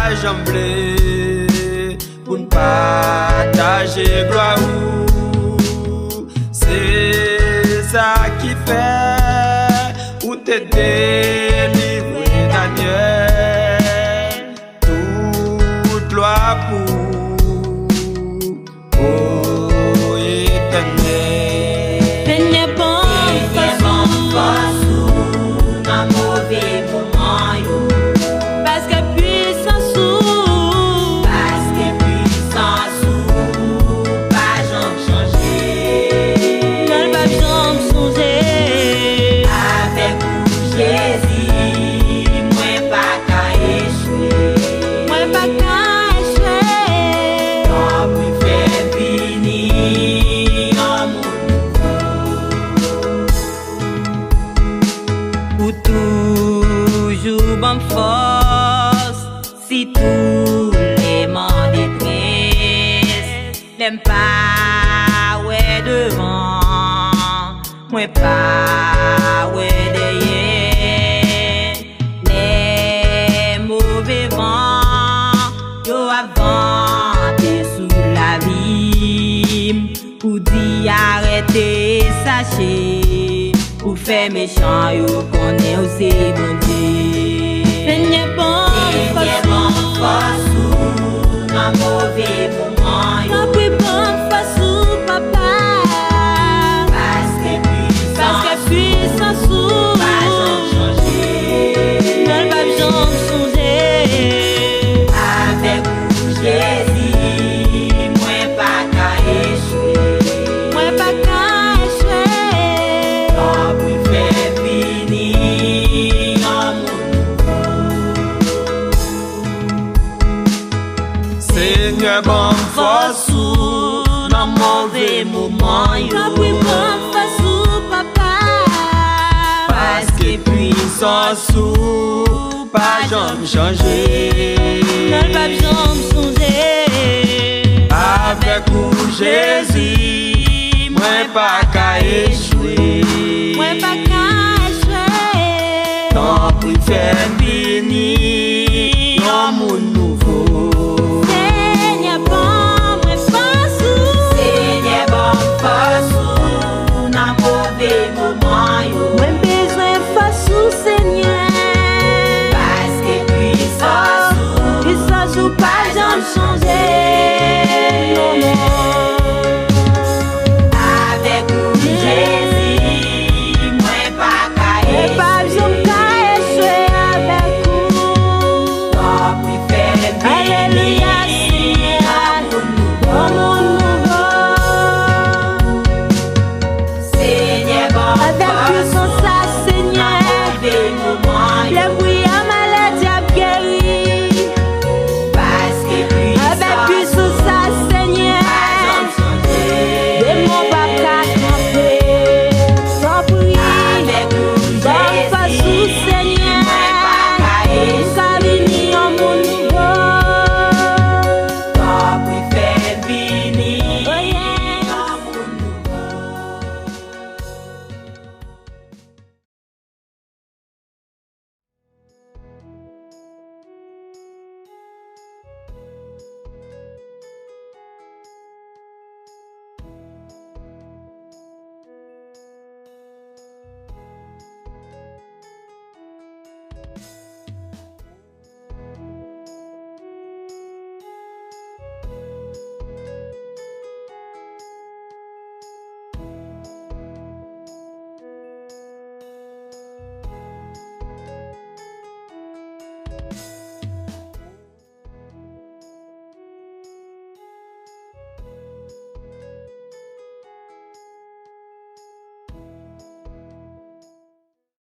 pas jamblé pour ne partager gloire. C'est ça qui fait ou te délivrer Daniel. Toute gloire pour toujours bonne force. Si tous les mondes détresse, l'aime pas ouais devant, moi pas ouais derrière. Les mauvais vents yo avancé sous la vie pour dire arrêtez sachez. Pour faire méchant, yo connaît aussi bon Dieu. Seigneur bon face ou dans mauvais moment. Yo prie bon face ou papa. Parce que puissance ou pas jamais changer. Dans pas jamais changer. Avec vous Jésus, moi pas qu'à échouer. Moi pas qu'à Seigneur bon force ou dans mauvais moment yo. Oui bon face ou papa. Parce que puissance ou pas jamais changer. Non pas jamais changer. Avec vous Jésus, moi pas qu'à échouer. Moi pas qu'à échouer. Tant pour faire bénir.